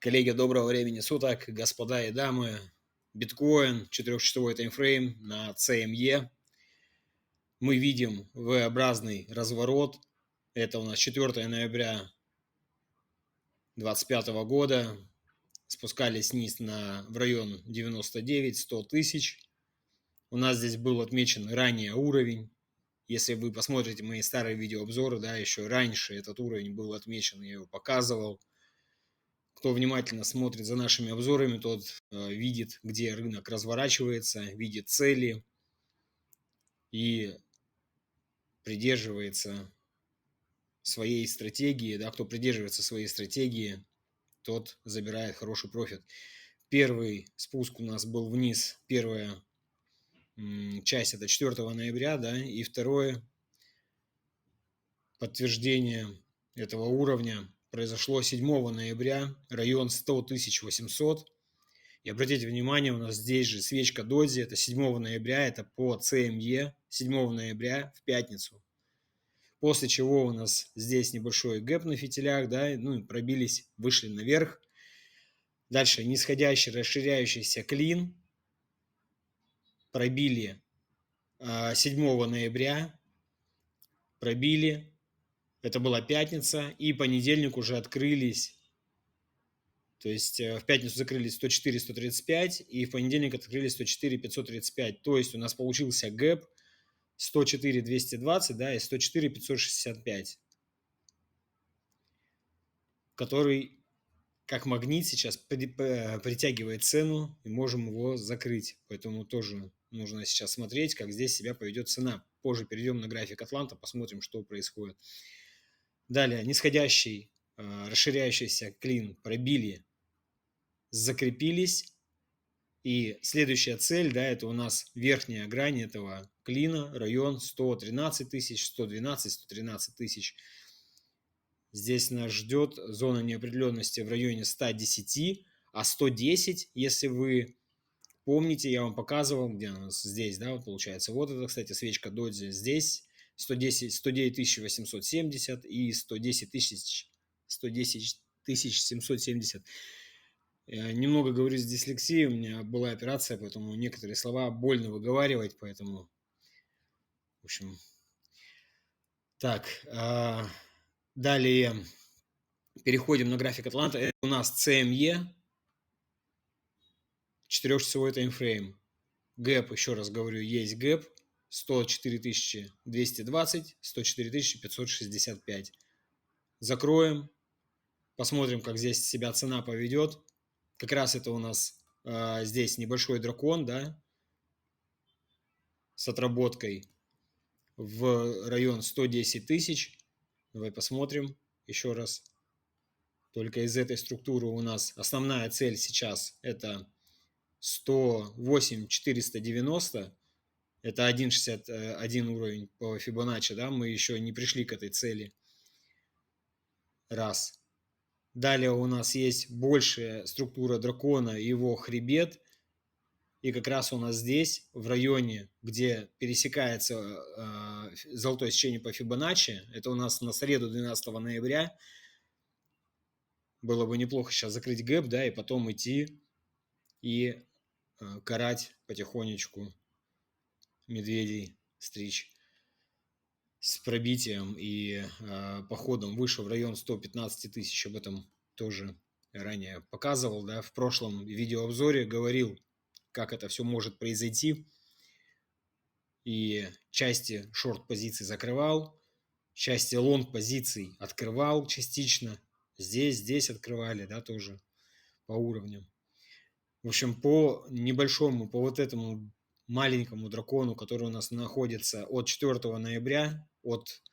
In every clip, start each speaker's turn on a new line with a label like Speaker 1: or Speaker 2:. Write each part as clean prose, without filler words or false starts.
Speaker 1: Коллеги, доброго времени суток, господа и дамы. Биткоин, 4-часовой таймфрейм на CME. Мы видим V-образный разворот. Это у нас 4 ноября 2025 года. Спускались вниз в район 99-100 тысяч. У нас здесь был отмечен ранее уровень. Если вы посмотрите мои старые видеообзоры, да, еще раньше этот уровень был отмечен, я его показывал. Кто внимательно смотрит за нашими обзорами, тот видит, где рынок разворачивается, видит цели и придерживается своей стратегии. Да, кто придерживается своей стратегии, тот забирает хороший профит. Первый спуск у нас был вниз, первая часть это 4 ноября, да, и второе подтверждение этого уровня произошло 7 ноября, район 100 800. И обратите внимание, у нас здесь же свечка дози, это 7 ноября, это по CME, 7 ноября в пятницу. После чего у нас здесь небольшой гэп на фитилях, да, ну и пробились, вышли наверх. Дальше нисходящий, расширяющийся клин, пробили 7 ноября, пробили, это была пятница, и понедельник уже открылись. То есть в пятницу закрылись 104-135, и в понедельник открылись 104-535. То есть у нас получился гэп 104-220, да, и 104-565, который как магнит сейчас притягивает цену, и можем его закрыть. Поэтому тоже нужно сейчас смотреть, как здесь себя поведет цена. Позже перейдем на график Атланта, посмотрим, что происходит. Далее, нисходящий, расширяющийся клин пробили, закрепились. И следующая цель, да, это у нас верхняя грань этого клина, район 113 тысяч, 112, 113 тысяч. Здесь нас ждет зона неопределенности в районе 110, а 110, если вы помните, я вам показывал, где у нас здесь, да, вот получается. Вот это, кстати, свечка доджи здесь, 109 870 и 110 770. Немного говорю с дислексией, у меня была операция, поэтому некоторые слова больно выговаривать, поэтому, в общем, так, далее переходим на график Атланта. Это у нас CME, 4-часовой таймфрейм. Гэп, еще раз говорю, есть гэп, 104 220, 104 565. Закроем, посмотрим, как здесь себя цена поведет. Как раз это у нас здесь небольшой дракон, да, с отработкой в район 110 тысяч. Давай посмотрим еще раз. Только из этой структуры у нас основная цель сейчас это 108 490. Это 1,61 уровень по Фибоначчи, да, мы еще не пришли к этой цели. Раз. Далее у нас есть большая структура дракона, его хребет. И как раз у нас здесь, в районе, где пересекается золотое сечение по Фибоначчи, это у нас на среду 12 ноября, было бы неплохо сейчас закрыть гэп, да, и потом идти и карать потихонечку медведей, стричь с пробитием и походом выше в район 115 тысяч. Об этом тоже ранее показывал, да, в прошлом видеообзоре говорил, как это все может произойти. И части шорт-позиций закрывал, части лонг-позиций открывал частично. Здесь открывали, да, тоже по уровням. В общем, по небольшому, по вот этому маленькому дракону, который у нас находится от 4 ноября, от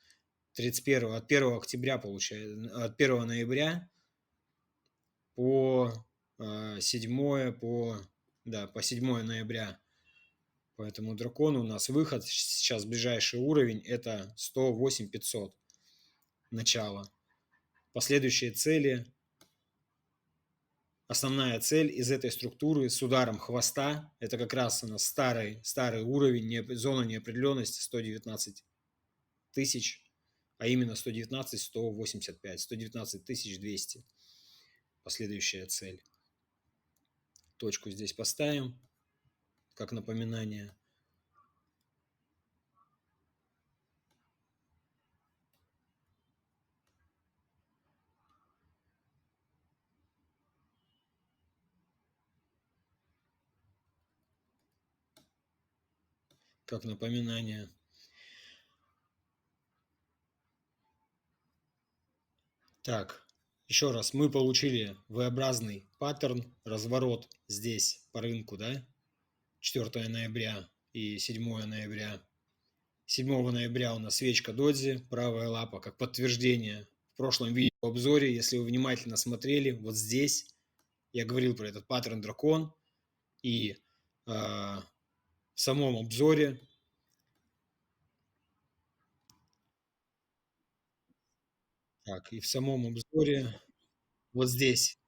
Speaker 1: 31, от 1 октября, получается, от 1 ноября по 7, по 7 ноября. По этому дракону у нас выход, сейчас ближайший уровень, это 108 500 начало. Последующие цели. Основная цель из этой структуры с ударом хвоста, это как раз у нас старый уровень, зона неопределенности 119 тысяч, а именно 119 185, 119 200. последующая цель. Точку здесь поставим, как напоминание. Как напоминание. Так, еще раз, мы получили V-образный паттерн, разворот здесь по рынку, да, 4 ноября и 7 ноября. 7 ноября у нас свечка Додзи, правая лапа, как подтверждение. В прошлом видеообзоре, если вы внимательно смотрели, вот здесь я говорил про этот паттерн дракон, и в самом обзоре вот здесь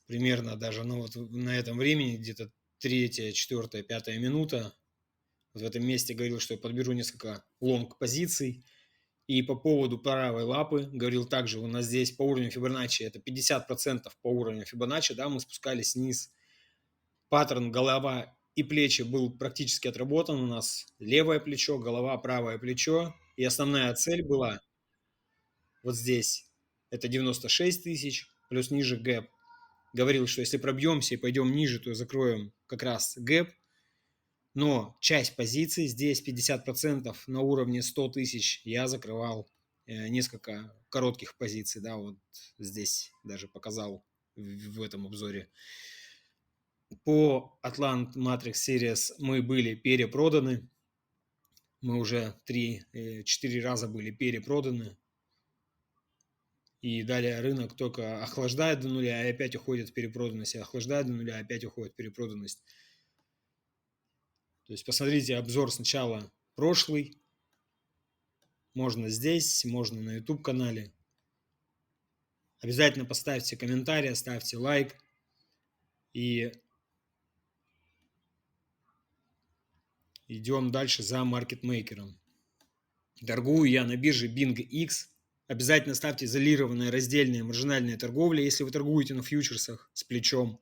Speaker 1: примерно даже, ну вот на этом времени, где-то 3, 4, 5 минута, вот в этом месте говорил, что я подберу несколько лонг позиций. И по поводу правой лапы говорил также, у нас здесь по уровню Фибоначчи, это 50% по уровню Фибоначчи, да, мы спускались вниз. Паттерн голова и плечи был практически отработан, у нас левое плечо, голова, правое плечо. И основная цель была вот здесь, это 96 тысяч, плюс ниже гэп. Говорил, что если пробьемся и пойдем ниже, то закроем как раз гэп. Но часть позиций, здесь 50% на уровне 100 тысяч, я закрывал несколько коротких позиций, да, вот здесь даже показал в этом обзоре. По Atlant Matrix Series мы были перепроданы, мы уже 3-4 раза были перепроданы, и далее рынок только охлаждает до нуля и опять уходит в перепроданность, и охлаждает до нуля, и опять уходит в перепроданность. То есть посмотрите обзор сначала прошлый, можно здесь, можно на YouTube-канале. Обязательно поставьте комментарий, ставьте лайк. И идем дальше за маркетмейкером. Торгую я на бирже BingX. Обязательно ставьте изолированные раздельные маржинальные торговли, если вы торгуете на фьючерсах с плечом.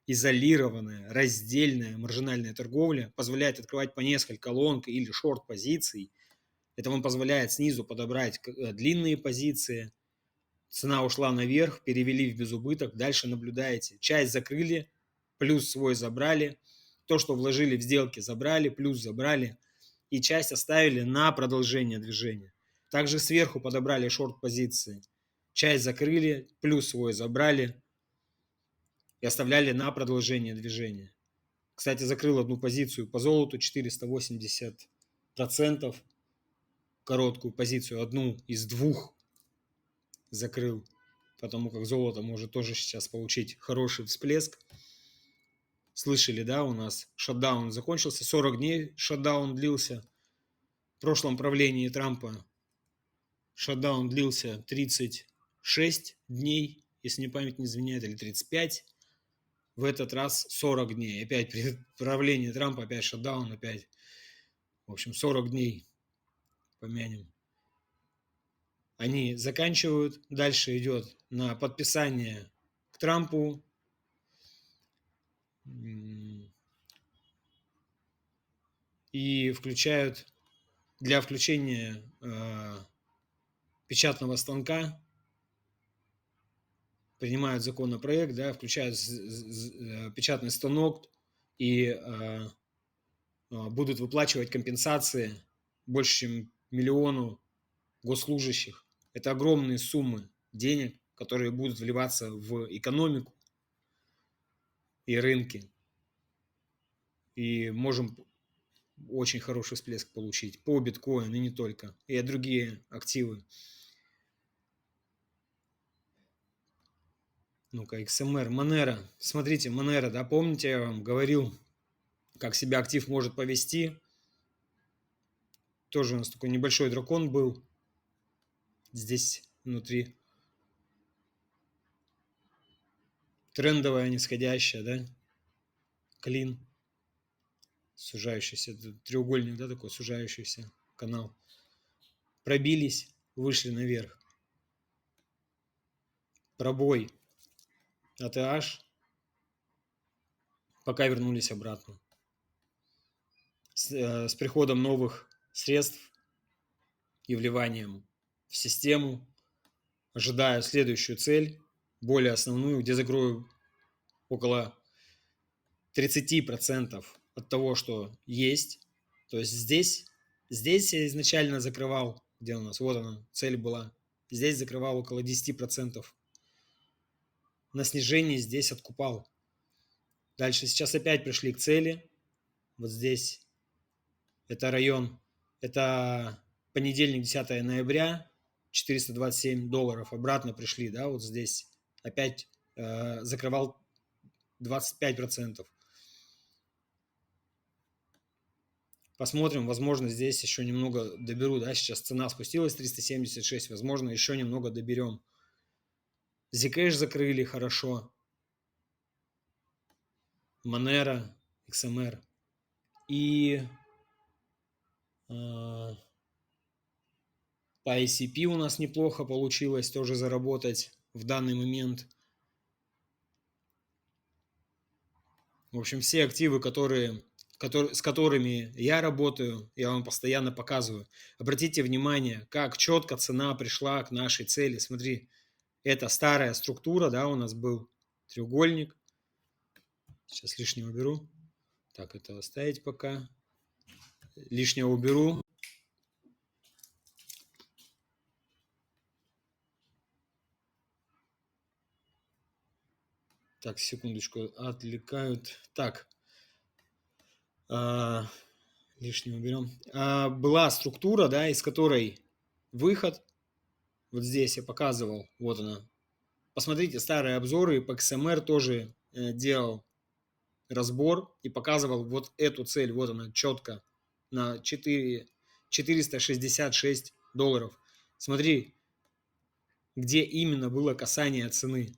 Speaker 1: Изолированная раздельная маржинальная торговля позволяет открывать по несколько лонг или шорт позиций. Это вам позволяет снизу подобрать длинные позиции. Цена ушла наверх, перевели в безубыток, дальше наблюдаете. Часть закрыли, плюс свой забрали. То, что вложили в сделки, забрали, плюс забрали. И часть оставили на продолжение движения. Также сверху подобрали шорт-позиции. Часть закрыли, плюс свой забрали и оставляли на продолжение движения. Кстати, закрыл одну позицию по золоту 480%. Короткую позицию, одну из двух закрыл, потому как золото может тоже сейчас получить хороший всплеск. Слышали, да, у нас шатдаун закончился, 40 дней шатдаун длился. В прошлом правлении Трампа шатдаун длился 36 дней, если мне память не изменяет, или 35. В этот раз 40 дней. Опять при правлении Трампа, опять шатдаун, опять. В общем, 40 дней помянем. Они заканчивают, дальше идет на подписание к Трампу. И включают для включения печатного станка, принимают законопроект, да, включают печатный станок и будут выплачивать компенсации больше, чем миллиону госслужащих. Это огромные суммы денег, которые будут вливаться в экономику и рынки. И можем очень хороший всплеск получить по биткоину и не только, и другие активы. Ну-ка, XMR, Monero. Смотрите, Monero, да, помните, я вам говорил, как себя актив может повести. Тоже у нас такой небольшой дракон был здесь внутри. Трендовая, нисходящая, да? Клин. Сужающийся, треугольник, да, такой сужающийся канал. Пробились, вышли наверх. пробой ATH, пока вернулись обратно. С приходом новых средств и вливанием в систему ожидаю следующую цель, более основную, где закрою около 30% от того, что есть. То есть здесь я изначально закрывал, где у нас, вот она, цель была. Здесь закрывал около 10%. На снижении здесь откупал. Дальше сейчас опять пришли к цели. Вот здесь это район, это понедельник, 10 ноября, $427. Обратно пришли, да, вот здесь опять закрывал 25%. Посмотрим, возможно, здесь еще немного доберу, да, сейчас цена спустилась 376, возможно, еще немного доберем. Zcash закрыли хорошо. Monero, XMR. И по ICP у нас неплохо получилось тоже заработать в данный момент. В общем, все активы, с которыми я работаю, я вам постоянно показываю. Обратите внимание, как четко цена пришла к нашей цели. Смотри, это старая структура, да, у нас был треугольник. Сейчас лишнее уберу. Так, это оставить пока. Лишнее уберу. Так, секундочку, отвлекают. Так, лишнее уберем. Была структура, да, из которой выход. Вот здесь я показывал, вот она. Посмотрите старые обзоры, по XMR тоже делал разбор и показывал вот эту цель, вот она четко, на $466. Смотри, где именно было касание цены.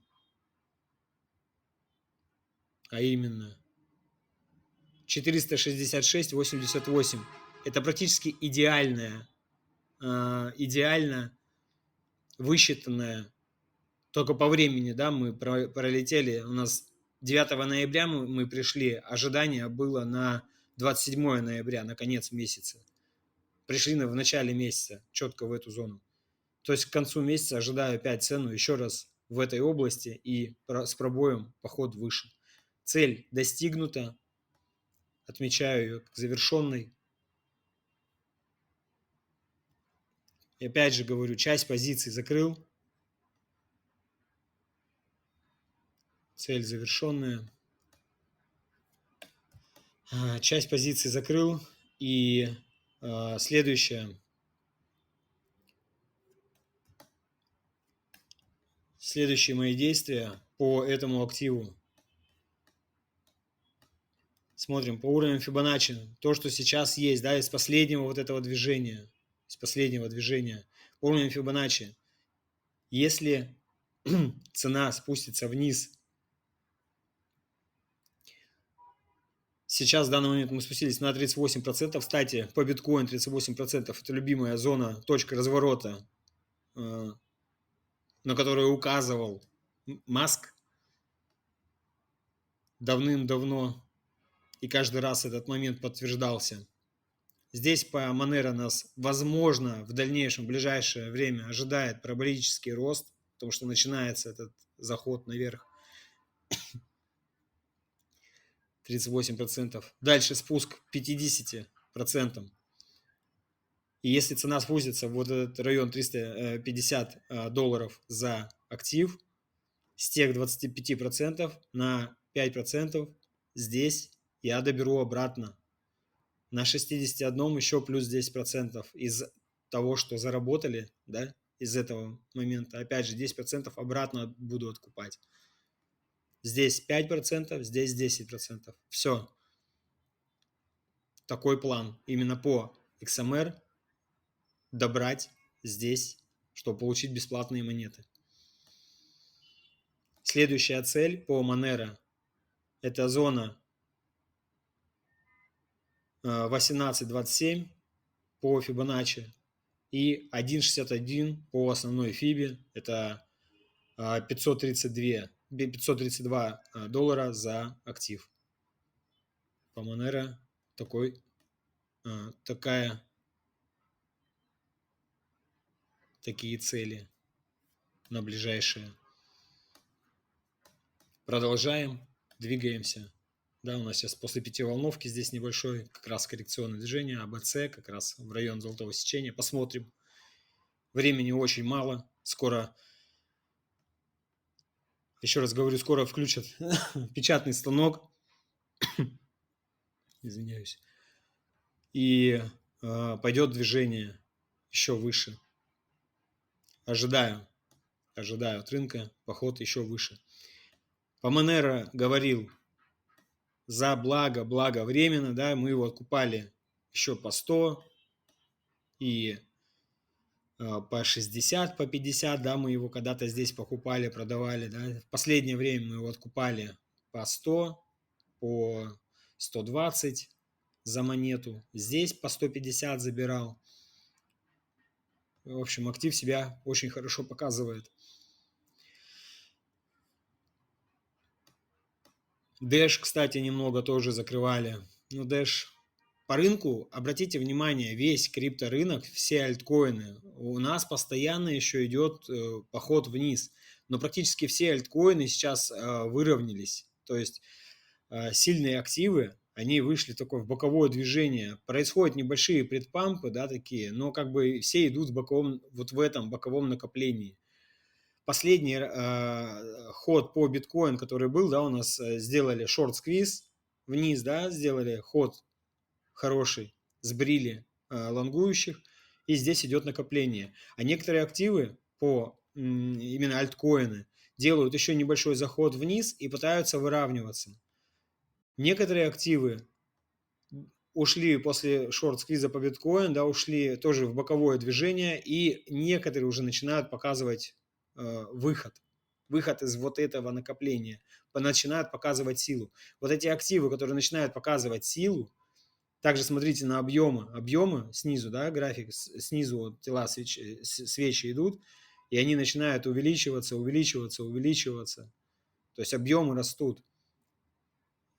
Speaker 1: А именно 466,88. Это практически идеально высчитанная. Только по времени, да, мы пролетели. У нас 9 ноября мы пришли, ожидание было на 27 ноября, на конец месяца. Пришли в начале месяца, четко в эту зону. То есть к концу месяца ожидаю опять цену еще раз в этой области и с пробоем поход выше. Цель достигнута. Отмечаю ее как завершенной. И опять же говорю, часть позиций закрыл. Цель завершенная. Часть позиций закрыл. И следующие мои действия по этому активу. Смотрим по уровню Фибоначчи. То, что сейчас есть, да, из последнего вот этого движения. По уровню Фибоначчи. Если цена спустится вниз, сейчас в данный момент мы спустились на 38%. Кстати, по биткоин 38% это любимая зона, точка разворота, на которую указывал Маск давным-давно. И каждый раз этот момент подтверждался. Здесь по Monero нас, возможно, в дальнейшем, в ближайшее время ожидает параболический рост, потому что начинается этот заход наверх. 38%. Дальше спуск к 50%. И если цена спустится в вот этот район $350 за актив, с тех 25% на 5% здесь я доберу обратно. На 61 еще плюс 10% из того, что заработали, да, из этого момента. Опять же, 10% обратно буду откупать. Здесь 5%, здесь 10%. Все. Такой план. Именно по XMR добрать здесь, чтобы получить бесплатные монеты. Следующая цель по Monero – это зона 18.27 по Фибоначчи и 1.61 по основной Фибе. Это 532 доллара за актив. По Monero такие цели на ближайшее. Продолжаем, двигаемся. Да, у нас сейчас после пятиволновки здесь небольшое как раз коррекционное движение, АБЦ, как раз в район золотого сечения. Посмотрим. Времени очень мало. Скоро, еще раз говорю, скоро включат печатный станок. Извиняюсь. И пойдет движение еще выше. Ожидаю от рынка поход еще выше. По Monero говорил, за благо временно, да, мы его откупали еще по 100 и по 60, по 50, да, мы его когда-то здесь покупали, продавали, да. В последнее время мы его откупали по 100, по 120 за монету. Здесь по 150 забирал. В общем, актив себя очень хорошо показывает. Dash, кстати, немного тоже закрывали. Но Dash по рынку, обратите внимание, весь крипторынок, все альткоины, у нас постоянно еще идет поход вниз. Но практически все альткоины сейчас выровнялись. То есть сильные активы, они вышли такое в боковое движение. Происходят небольшие предпампы, да, такие, но как бы все идут в этом боковом накоплении. Последний ход по биткоин, который был, да, у нас сделали шорт-сквиз вниз, да, сделали ход хороший, сбрили лонгующих, и здесь идет накопление. А некоторые активы именно альткоины делают еще небольшой заход вниз и пытаются выравниваться. Некоторые активы ушли после шорт-сквиза по биткоин, да, ушли тоже в боковое движение, и некоторые уже начинают показывать выход из вот этого накопления, начинают показывать силу. Вот эти активы, которые начинают показывать силу, также смотрите на объемы снизу, да, график, снизу тела свечи идут, и они начинают увеличиваться. То есть объемы растут.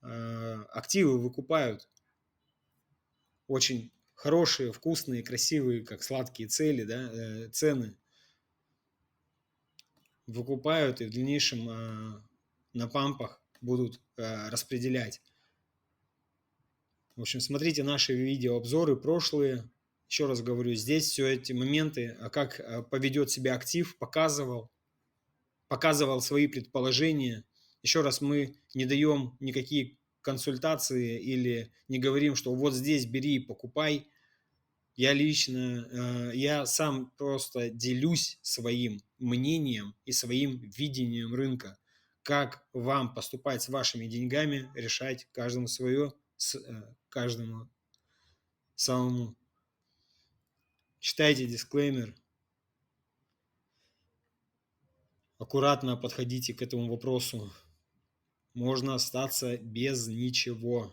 Speaker 1: Активы выкупают очень хорошие, вкусные, красивые, как сладкие цены. Выкупают и в дальнейшем на пампах будут распределять. В общем, смотрите наши видеообзоры прошлые. Еще раз говорю, здесь все эти моменты, как поведет себя актив, показывал свои предположения. Еще раз, мы не даем никакие консультации или не говорим, что вот здесь бери, покупай. Я сам просто делюсь своим мнением и своим видением рынка. Как вам поступать с вашими деньгами, решать каждому свое, каждому самому. Читайте дисклеймер. Аккуратно подходите к этому вопросу. Можно остаться без ничего.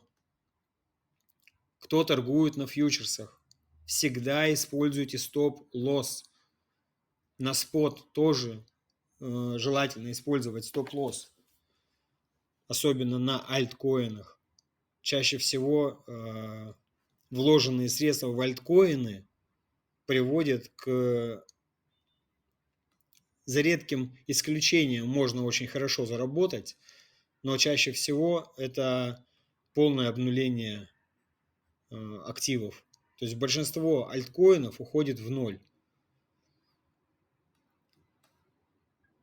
Speaker 1: Кто торгует на фьючерсах? Всегда используйте стоп-лосс. На спот тоже желательно использовать стоп-лосс. Особенно на альткоинах. Чаще всего вложенные средства в альткоины приводят за редким исключением можно очень хорошо заработать, но чаще всего это полное обнуление активов. То есть большинство альткоинов уходит в ноль.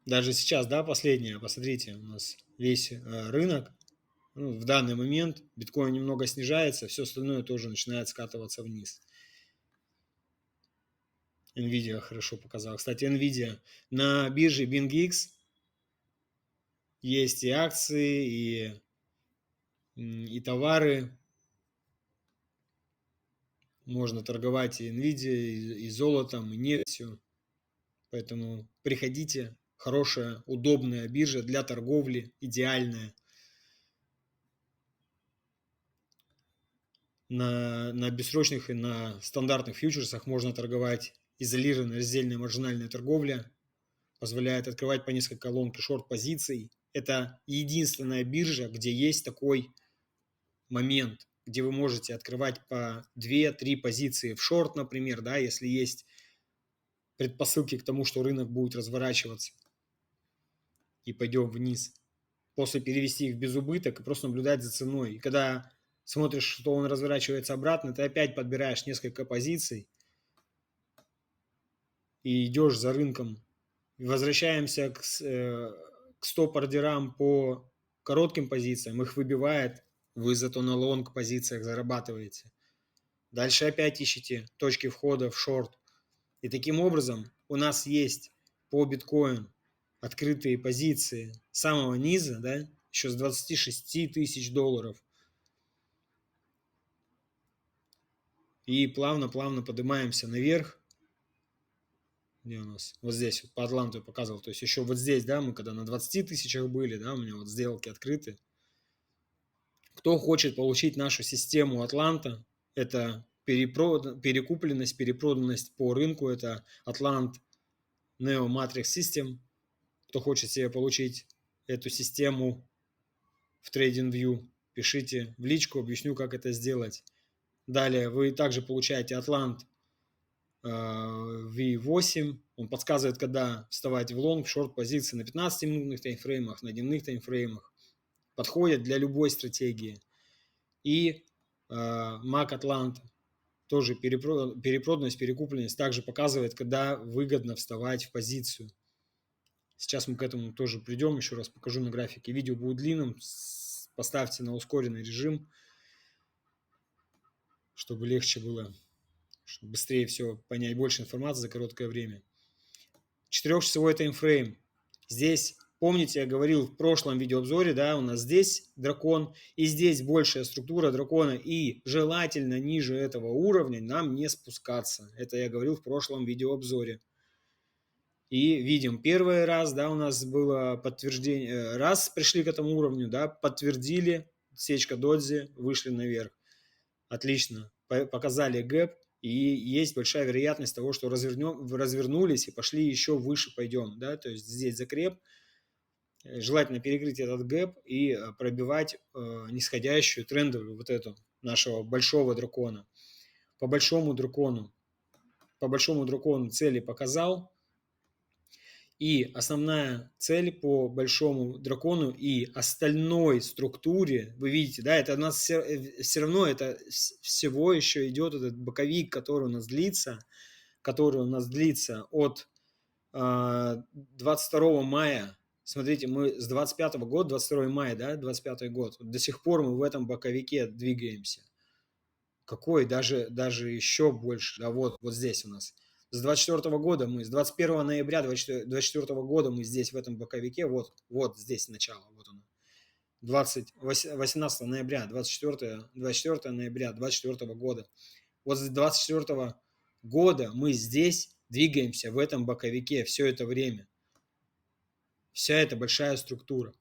Speaker 1: Даже сейчас, да, последнее, посмотрите, у нас весь рынок, в данный момент биткоин немного снижается, все остальное тоже начинает скатываться вниз. NVIDIA хорошо показала. Кстати, NVIDIA на бирже BingX есть и акции, и товары. Можно торговать и NVIDIA, и золотом, и нефтью. Поэтому приходите. Хорошая, удобная биржа для торговли, идеальная. На бессрочных и на стандартных фьючерсах можно торговать изолированная раздельная маржинальная торговля позволяет открывать по несколько лонг и шорт позиций. Это единственная биржа, где есть такой момент, где вы можете открывать по 2-3 позиции в шорт, например, да, если есть предпосылки к тому, что рынок будет разворачиваться и пойдем вниз. После перевести их в безубыток и просто наблюдать за ценой. И когда смотришь, что он разворачивается обратно, ты опять подбираешь несколько позиций и идешь за рынком. Возвращаемся к стоп-ордерам по коротким позициям, их выбивает, вы зато на лонг позициях зарабатываете. Дальше опять ищите точки входа в шорт. И таким образом у нас есть по биткоину открытые позиции с самого низа, да, еще с 26 тысяч долларов. И плавно-плавно поднимаемся наверх. Где у нас? Вот здесь, вот по Атланту я показывал. То есть еще вот здесь, да, мы когда на 20 тысячах были, да, у меня вот сделки открыты. Кто хочет получить нашу систему Атланта, это перекупленность, перепроданность по рынку, это Atlant Neo Matrix System. Кто хочет себе получить эту систему в TradingView, пишите в личку, объясню, как это сделать. Далее вы также получаете Atlant V8. Он подсказывает, когда вставать в лонг, в шорт позиции на 15-минутных таймфреймах, на дневных таймфреймах. Подходит для любой стратегии. И MAC Atlanta тоже перепроданность, перекупленность также показывает, когда выгодно вставать в позицию. Сейчас мы к этому тоже придем, еще раз покажу на графике. Видео будет длинным, поставьте на ускоренный режим, чтобы легче было, чтобы быстрее все понять, больше информации за короткое время. 4-часовой таймфрейм. Здесь, помните, я говорил в прошлом видеообзоре, да, у нас здесь дракон, и здесь большая структура дракона, и желательно ниже этого уровня нам не спускаться. Это я говорил в прошлом видеообзоре. И видим, первый раз, да, у нас было подтверждение, раз пришли к этому уровню, да, подтвердили, сечка додзи, вышли наверх. Отлично, показали гэп, и есть большая вероятность того, что развернулись и пошли еще выше пойдем, да, то есть здесь закреп, желательно перекрыть этот гэп и пробивать нисходящую трендовую вот эту нашего большого дракона. По большому дракону цели показал. И основная цель по большому дракону и остальной структуре, вы видите, да, это у нас все равно, это всего еще идет этот боковик, который у нас длится от 22 мая. Смотрите, мы с 25 года, 22 мая, да, 25 год, до сих пор мы в этом боковике двигаемся. Какой? Даже еще больше, да, вот здесь у нас. С 24 года мы, с 21 ноября 24 года мы здесь в этом боковике, вот здесь начало, вот оно. 18 ноября, 24 ноября 24 года. Вот с 24 года мы здесь двигаемся в этом боковике все это время. Вся эта большая структура.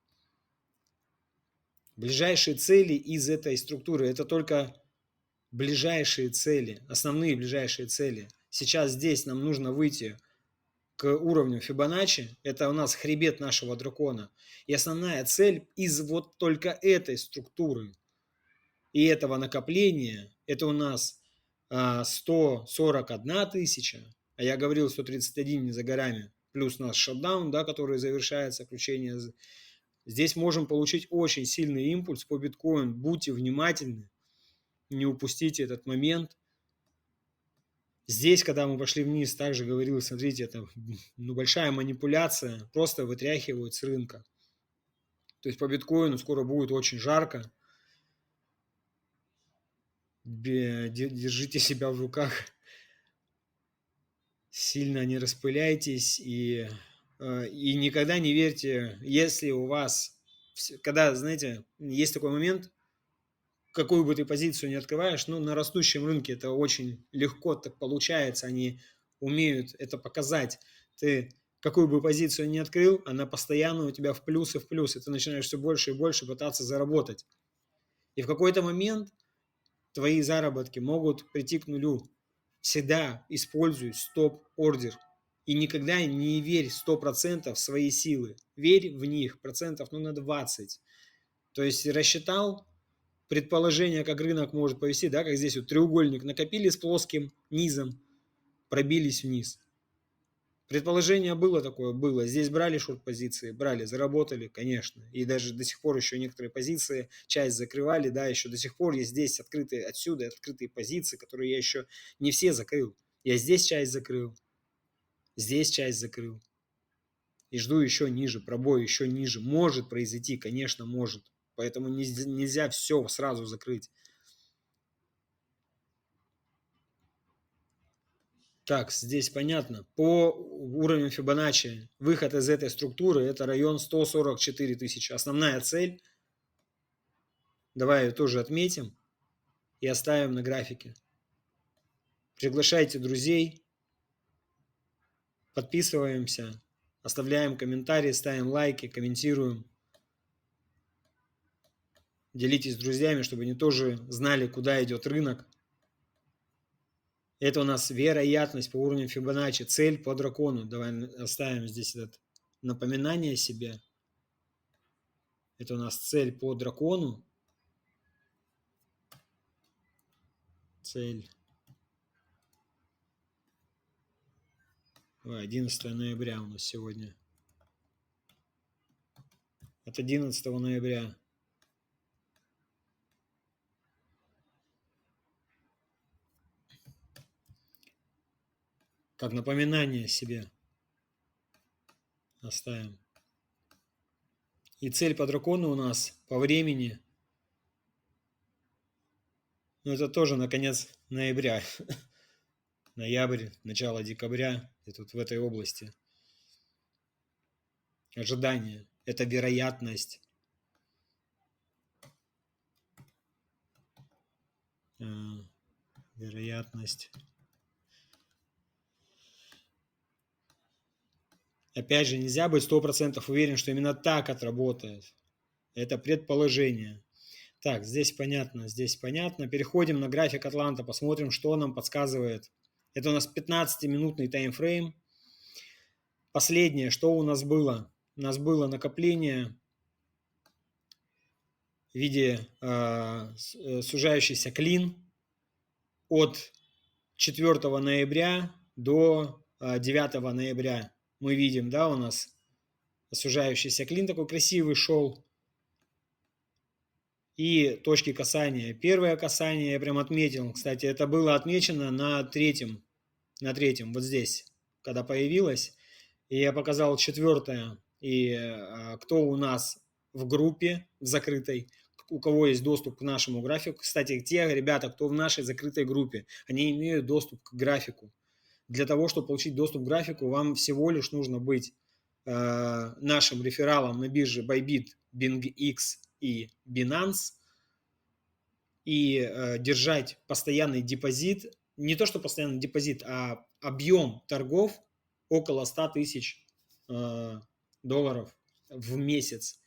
Speaker 1: Ближайшие цели из этой структуры, это только ближайшие цели, основные ближайшие цели. Сейчас здесь нам нужно выйти к уровню Фибоначчи, это у нас хребет нашего дракона. И основная цель из вот только этой структуры и этого накопления, это у нас 141 тысяча, а я говорил 131 не за горами, плюс у нас шатдаун, да, который завершается, включение. Здесь можем получить очень сильный импульс по биткоину. Будьте внимательны, не упустите этот момент. Здесь, когда мы пошли вниз, также говорил, смотрите, это большая манипуляция, просто вытряхивают с рынка. То есть по биткоину скоро будет очень жарко. Держите себя в руках, сильно не распыляйтесь и никогда не верьте, если у вас, когда, знаете, есть такой момент, какую бы ты позицию не открываешь, на растущем рынке это очень легко так получается, они умеют это показать. Ты какую бы позицию ни открыл, она постоянно у тебя в плюс, и ты начинаешь все больше и больше пытаться заработать. И в какой-то момент твои заработки могут прийти к нулю. Всегда используй стоп-ордер. И никогда не верь 100% в свои силы. Верь в них процентов на 20. То есть рассчитал предположение, как рынок может повести, да, как здесь вот треугольник накопили с плоским низом, пробились вниз. Предположение было такое, было. Здесь брали шорт-позиции, брали, заработали, конечно. И даже до сих пор еще некоторые позиции, часть закрывали, да, еще до сих пор есть здесь открытые, отсюда открытые позиции, которые я еще не все закрыл. Я здесь часть закрыл, здесь часть закрыл. И жду еще ниже, пробой еще ниже. Может произойти, конечно, может. Поэтому нельзя все сразу закрыть. Так, здесь понятно. По уровню Фибоначчи выход из этой структуры – это район 144 тысячи. Основная цель. Давай ее тоже отметим и оставим на графике. Приглашайте друзей, подписываемся, оставляем комментарии, ставим лайки, комментируем. Делитесь с друзьями, чтобы они тоже знали, куда идет рынок. Это у нас вероятность по уровню Фибоначчи, цель по дракону. Давай оставим здесь это напоминание себе. Это у нас цель по дракону. Цель. 11 ноября у нас сегодня. От 11 ноября. Как напоминание себе оставим. И цель по дракону у нас по времени. Ну, это тоже на конец ноября. Ноябрь, начало декабря. И тут в этой области. Ожидание. Это вероятность. Вероятность. Опять же, нельзя быть 100% уверен, что именно так отработает. Это предположение. Так, здесь понятно, здесь понятно. Переходим на график Атланта, посмотрим, что нам подсказывает. Это у нас 15-минутный таймфрейм. Последнее, что у нас было? У нас было накопление в виде сужающийся клин от 4 ноября до 9 ноября. Мы видим, да, у нас сужающийся клин такой красивый шел. И точки касания. Первое касание я прям отметил. Кстати, это было отмечено на третьем, вот здесь, когда появилось. И я показал четвертое. И кто у нас в группе, в закрытой, у кого есть доступ к нашему графику. Кстати, те ребята, кто в нашей закрытой группе, они имеют доступ к графику. Для того, чтобы получить доступ к графику, вам всего лишь нужно быть нашим рефералом на бирже Bybit, BingX и Binance и держать постоянный депозит, не то что постоянный депозит, а объем торгов около 100 тысяч долларов в месяц.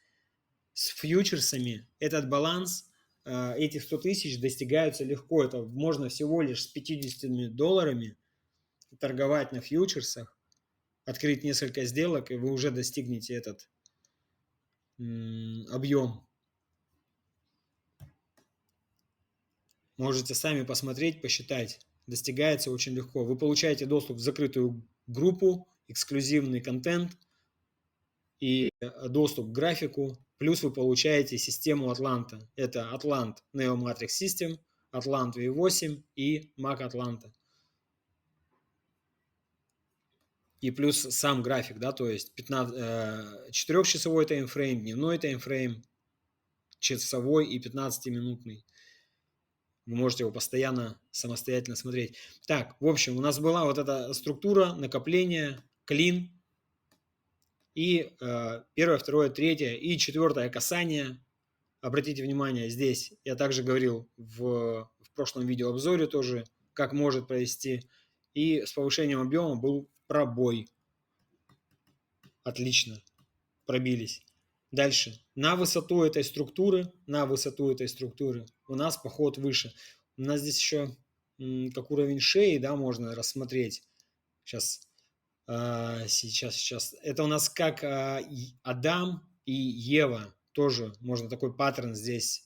Speaker 1: С фьючерсами этот баланс, этих 100 тысяч достигаются легко. Это можно всего лишь с 50 долларами торговать на фьючерсах, открыть несколько сделок, и вы уже достигнете этот объем. Можете сами посмотреть, посчитать. Достигается очень легко. Вы получаете доступ в закрытую группу, эксклюзивный контент и доступ к графику. Плюс вы получаете систему Атланта. Это Atlant Neo Matrix System, Atlant V8 и Mac Atlanta. И плюс сам график, да, то есть 4-часовой таймфрейм, дневной таймфрейм, часовой и 15-минутный. Вы можете его постоянно самостоятельно смотреть. Так, в общем, у нас была вот эта структура накопления, клин. И первое, второе, третье и четвертое касание. Обратите внимание, здесь я также говорил в прошлом видеообзоре тоже, как может провести. И с повышением объема был пробой. Отлично. Пробились. Дальше. На высоту этой структуры у нас поход выше. У нас здесь еще как уровень шеи, да, можно рассмотреть. Сейчас Сейчас. Это у нас как Адам и Ева. Тоже можно такой паттерн здесь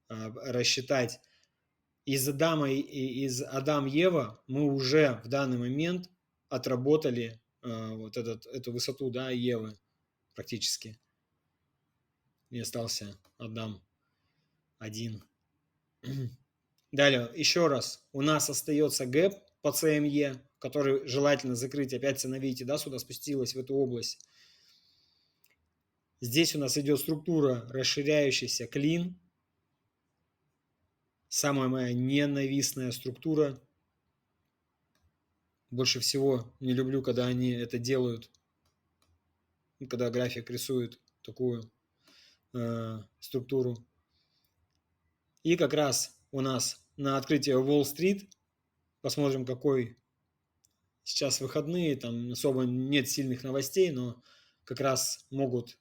Speaker 1: рассчитать. Из Адама и из Адам-Ева мы уже в данный момент отработали вот эту высоту, да, Евы практически. И остался Адам один. Далее, еще раз, у нас остается гэп по CME, который желательно закрыть. Опять цена, видите, да, сюда спустилась в эту область. Здесь у нас идет структура расширяющийся клин. Самая моя ненавистная структура. Больше всего не люблю, когда они это делают. Когда график рисует такую структуру. И как раз у нас на открытии Уолл-стрит, посмотрим, какой сейчас выходные, там особо нет сильных новостей, но как раз могут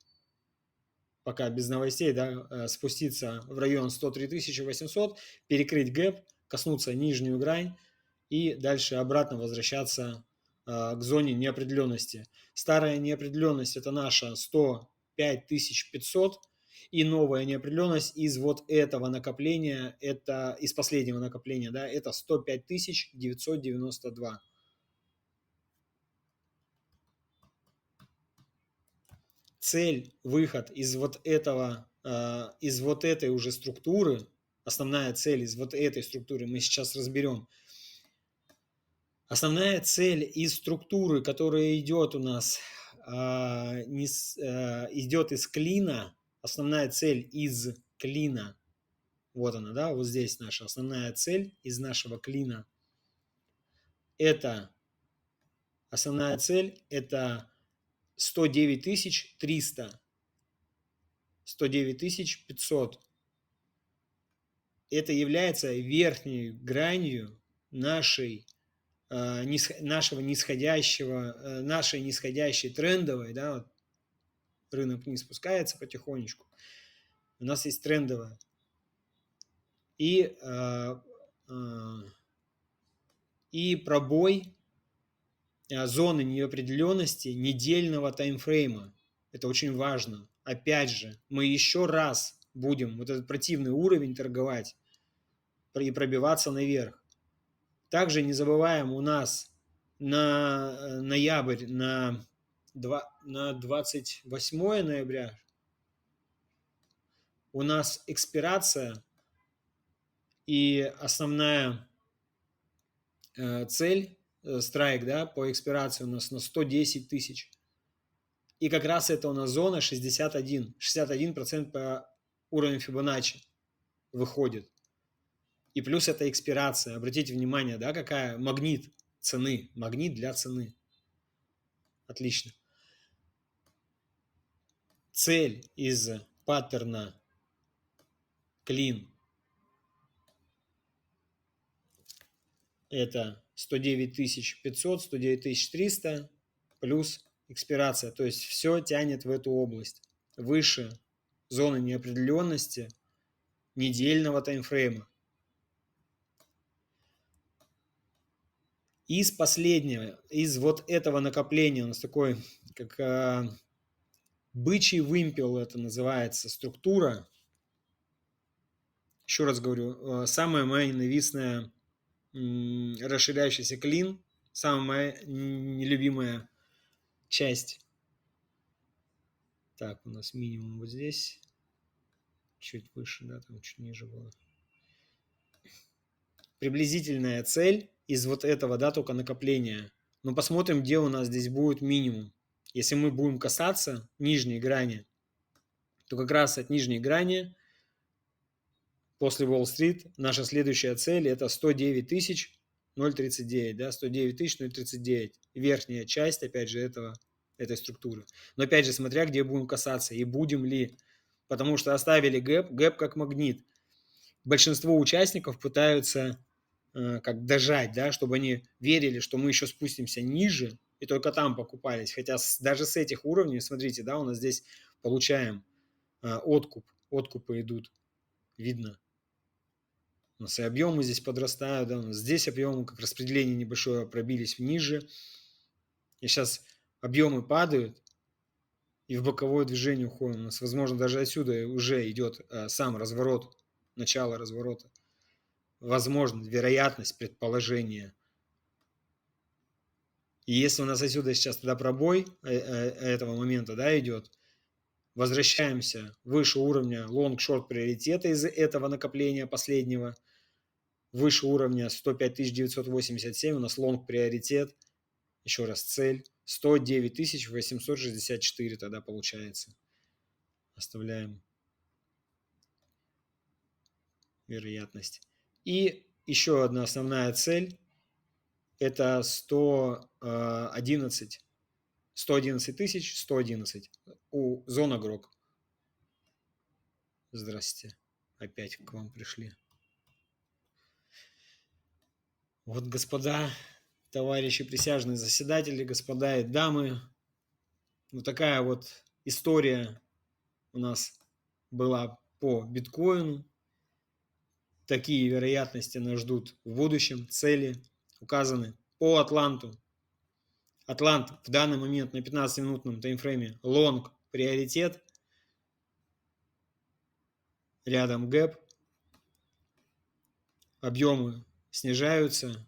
Speaker 1: пока без новостей, да, спуститься в район 103 800, перекрыть гэп, коснуться нижнюю грань и дальше обратно возвращаться к зоне неопределенности. Старая неопределенность – это наша 105 500, и новая неопределенность из вот этого накопления, это из последнего накопления, да, это 105 992. Цель, выход из вот этого, из вот этой уже структуры, основная цель из вот этой структуры мы сейчас разберем. Основная цель из структуры, которая идет у нас, идет из клина, основная цель из клина, вот она, да, вот здесь наша основная цель из нашего клина. Это основная цель, это 109 300, 109 500. Это является верхней гранью нашей нашего нисходящего, нашей нисходящей трендовой, да, вот рынок не спускается потихонечку, у нас есть трендовая. И пробой зоны неопределенности недельного таймфрейма. Это очень важно. Опять же, мы еще раз будем вот этот противный уровень торговать и пробиваться наверх. Также не забываем, у нас на ноябрь, на 28 ноября у нас экспирация, и основная цель, страйк, да, по экспирации у нас на 110 тысяч. И как раз это у нас зона 61. 61% по уровню Фибоначчи выходит. И плюс это экспирация. Обратите внимание, да, какая магнит цены. Магнит для цены. Отлично. Цель из паттерна клин это 109 500, 109 300 плюс экспирация. То есть все тянет в эту область. Выше зоны неопределенности недельного таймфрейма. Из последнего, из вот этого накопления у нас такой, как бычий вымпел это называется, структура. Еще раз говорю, самая моя ненавистная расширяющийся клин, самая моя нелюбимая часть. Так, у нас минимум вот здесь, чуть выше, да, там чуть ниже было. Приблизительная цель из вот этого, да, только накопления. Но посмотрим, где у нас здесь будет минимум. Если мы будем касаться нижней грани, то как раз от нижней грани после Уолл-стрит наша следующая цель это 109 039, да, 109 039. Верхняя часть, опять же, этой структуры. Но опять же, смотря где будем касаться и будем ли. Потому что оставили гэп как магнит. Большинство участников пытаются как дожать, да, чтобы они верили, что мы еще спустимся ниже, и только там покупались. Хотя даже с этих уровней, смотрите, да, у нас здесь получаем откуп. Откупы идут, видно. У нас и объемы здесь подрастают, да, у нас здесь объемы, как распределение небольшое, пробились ниже. И сейчас объемы падают, и в боковое движение уходим. У нас, возможно, даже отсюда уже идет сам разворот, начало разворота. Возможно, вероятность, предположение. И если у нас отсюда сейчас тогда пробой этого момента, да, идет, возвращаемся выше уровня long-short приоритета из этого накопления последнего, выше уровня 105 987 у нас long приоритет, еще раз цель, 109 864 тогда получается. Оставляем вероятность. И еще одна основная цель – это 111 111 у зона Грок. Здравствуйте. Опять к вам пришли. Вот, господа, товарищи присяжные заседатели, господа и дамы, вот такая вот история у нас была по биткоину. Такие вероятности нас ждут в будущем. Цели указаны по Атланту. Атлант в данный момент на 15-минутном таймфрейме лонг приоритет. Рядом гэп. Объемы снижаются.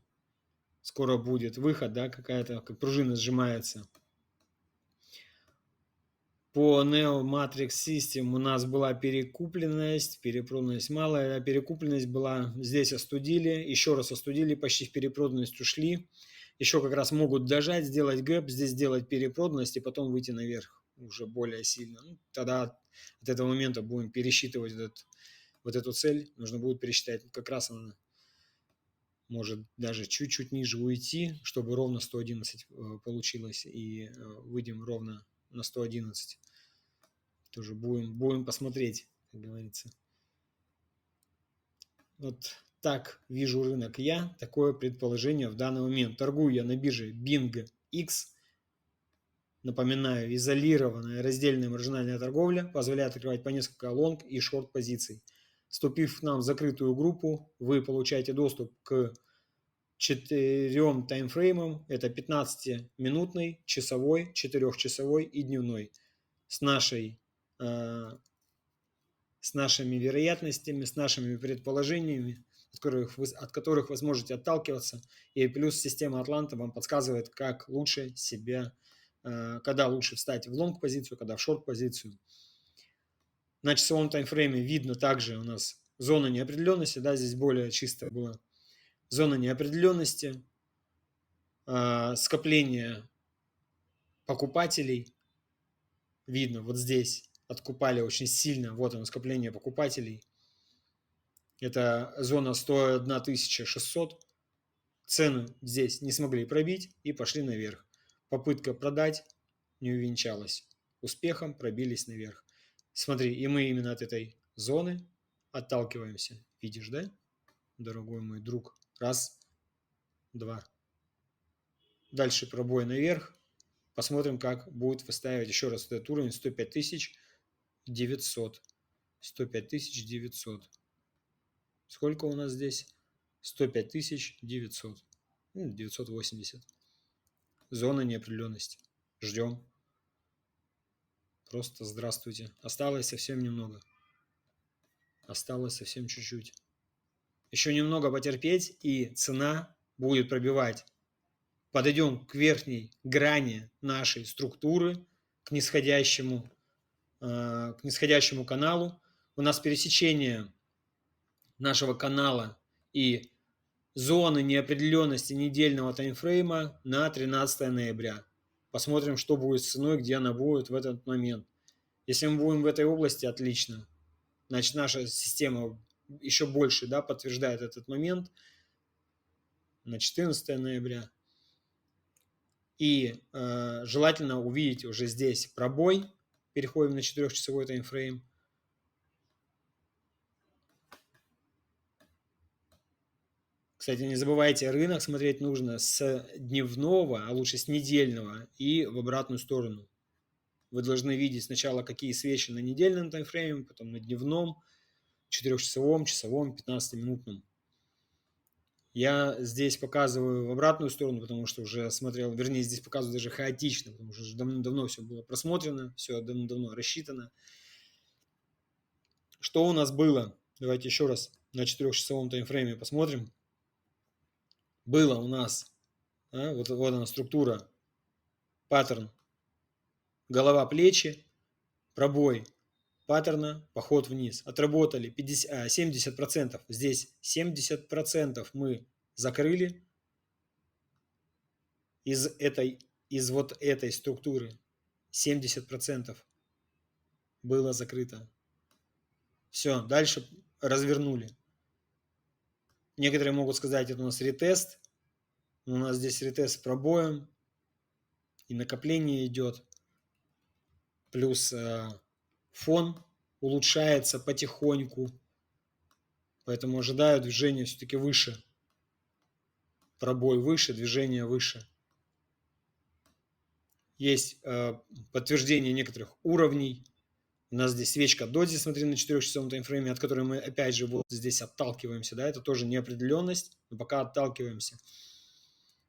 Speaker 1: Скоро будет выход, да, какая-то, как пружина сжимается. По Neo Matrix System у нас была перекупленность, перепроданность малая, а перекупленность была, здесь остудили, еще раз остудили, почти в перепроданность ушли. Еще как раз могут дожать, сделать гэп, здесь сделать перепроданность и потом выйти наверх уже более сильно. Ну, тогда от этого момента будем пересчитывать вот эту цель, нужно будет пересчитать, как раз она может даже чуть-чуть ниже уйти, чтобы ровно 111 получилось, и выйдем ровно на 111. Тоже будем посмотреть, как говорится. Вот так вижу рынок я, такое предположение в данный момент. Торгую я на бирже BingX. Напоминаю, изолированная раздельная маржинальная торговля позволяет открывать по несколько лонг и шорт позиций. Вступив к нам в закрытую группу, вы получаете доступ к 4 таймфреймам. Это 15-минутный, часовой, 4-часовой и дневной. С нашими вероятностями, с нашими предположениями, от которых вы сможете отталкиваться. И плюс система Атланта вам подсказывает, как лучше себя, когда лучше встать в лонг-позицию, когда в шорт-позицию. На часовом таймфрейме видно также у нас зона неопределенности, да, здесь более чисто было. Зона неопределенности, скопление покупателей. Видно, вот здесь откупали очень сильно. Вот оно, скопление покупателей. Это зона 101 600. Цену здесь не смогли пробить и пошли наверх. Попытка продать не увенчалась успехом, пробились наверх. Смотри, и мы именно от этой зоны отталкиваемся. Видишь, да, дорогой мой друг? Раз, два. Дальше пробой наверх. Посмотрим, как будет выстаивать еще раз этот уровень 105 900. 105 900. Сколько у нас здесь? 105 900. 980. Зона неопределенности. Ждем. Просто здравствуйте. Осталось совсем немного. Осталось совсем чуть-чуть. Еще немного потерпеть, и цена будет пробивать. Подойдем к верхней грани нашей структуры, к нисходящему каналу. У нас пересечение нашего канала и зоны неопределенности недельного таймфрейма на 13 ноября. Посмотрим, что будет с ценой, где она будет в этот момент. Если мы будем в этой области, отлично. Значит, наша система еще больше, да, подтверждает этот момент на 14 ноября. И желательно увидеть уже здесь пробой. Переходим на 4-часовой таймфрейм. Кстати, не забывайте, рынок смотреть нужно с дневного, а лучше с недельного и в обратную сторону. Вы должны видеть сначала, какие свечи на недельном таймфрейме, потом на дневном, 4-часовом, часовом, 15-минутном. Я здесь показываю в обратную сторону, потому что уже смотрел, вернее, здесь показываю даже хаотично, потому что уже давно все было просмотрено, все давно рассчитано. Что у нас было? Давайте еще раз на 4-часовом таймфрейме посмотрим. Было у нас, вот она структура, паттерн, голова, плечи, пробой паттерна, поход вниз. Отработали 70%. Здесь 70% мы закрыли из вот этой структуры. 70% было закрыто. Все, дальше развернули. Некоторые могут сказать, это у нас ретест. Но у нас здесь ретест с пробоем. И накопление идет. Плюс фон улучшается потихоньку. Поэтому ожидаю движение все-таки выше. Пробой выше, движение выше. Есть подтверждение некоторых уровней. У нас здесь свечка дози, смотри, на 4-часовом таймфрейме, от которой мы опять же вот здесь отталкиваемся. Да? Это тоже неопределенность, но пока отталкиваемся.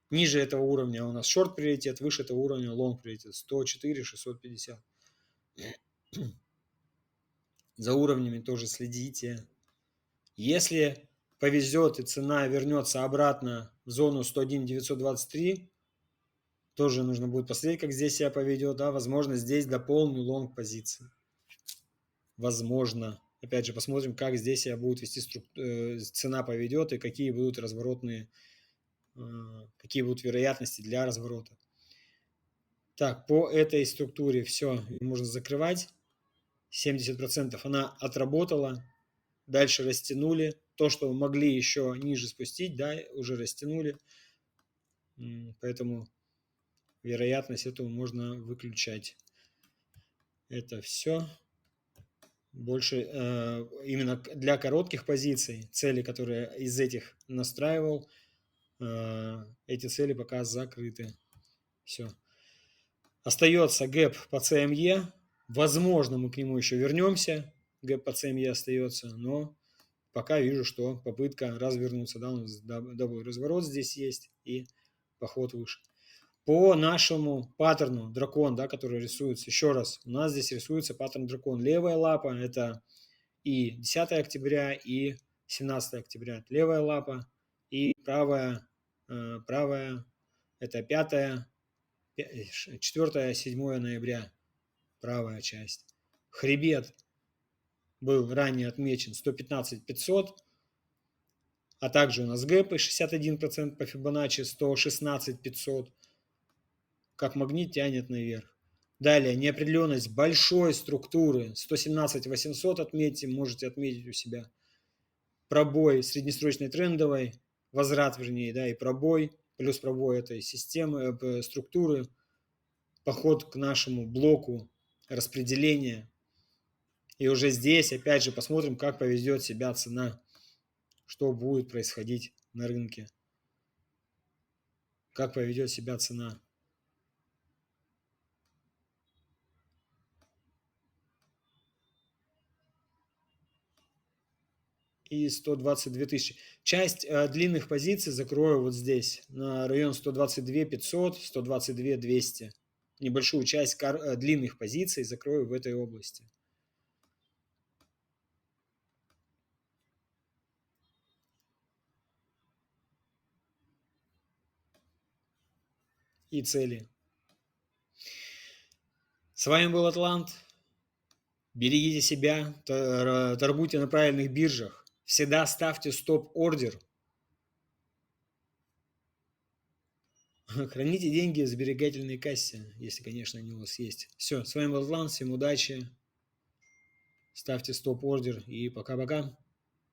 Speaker 1: Ниже этого уровня у нас шорт-приоритет, выше этого уровня лонг-приоритет. 104, 650. За уровнями тоже следите. Если повезет и цена вернется обратно в зону 101 923, тоже нужно будет посмотреть, как здесь себя поведет. Да? Возможно, здесь дополню лонг позиции. Возможно. Опять же, посмотрим, как здесь себя будет вести цена поведет и какие будут разворотные, какие будут вероятности для разворота. Так, по этой структуре все, можно закрывать. 70% она отработала. Дальше растянули. То, что могли еще ниже спустить, да, уже растянули. Поэтому вероятность этого можно выключать. Это все. Больше именно для коротких позиций, цели, которые из этих настраивал, эти цели пока закрыты. Все. Остается гэп по CME. Возможно, мы к нему еще вернемся. Гэп по CME остается, но пока вижу, что попытка развернуться. Да, у нас дабл разворот здесь есть и поход выше. По нашему паттерну дракон, да, который рисуется, еще раз, у нас здесь рисуется паттерн дракон. Левая лапа – это и 10 октября, и 17 октября. Левая лапа и правая – это 5, 4, 7 ноября, правая часть. Хребет был ранее отмечен 115 500, а также у нас гэпы 61% по Фибоначчи 116 500. Как магнит тянет наверх. Далее, неопределенность большой структуры 117 800 отметьте, можете отметить у себя. Пробой среднесрочной трендовой, возврат вернее, да, и пробой, плюс пробой этой системы, структуры, поход к нашему блоку распределения. И уже здесь, опять же, посмотрим, как поведет себя цена, что будет происходить на рынке, как поведет себя цена. И 122 тысячи. Часть длинных позиций закрою вот здесь, на район 122 500, 122 200. Небольшую часть длинных позиций закрою в этой области. И цели. С вами был Атлант. Берегите себя, торгуйте на правильных биржах. Всегда ставьте стоп-ордер. Храните деньги в сберегательной кассе, если, конечно, они у вас есть. Все, с вами был Атлант, всем удачи. Ставьте стоп-ордер и пока-пока.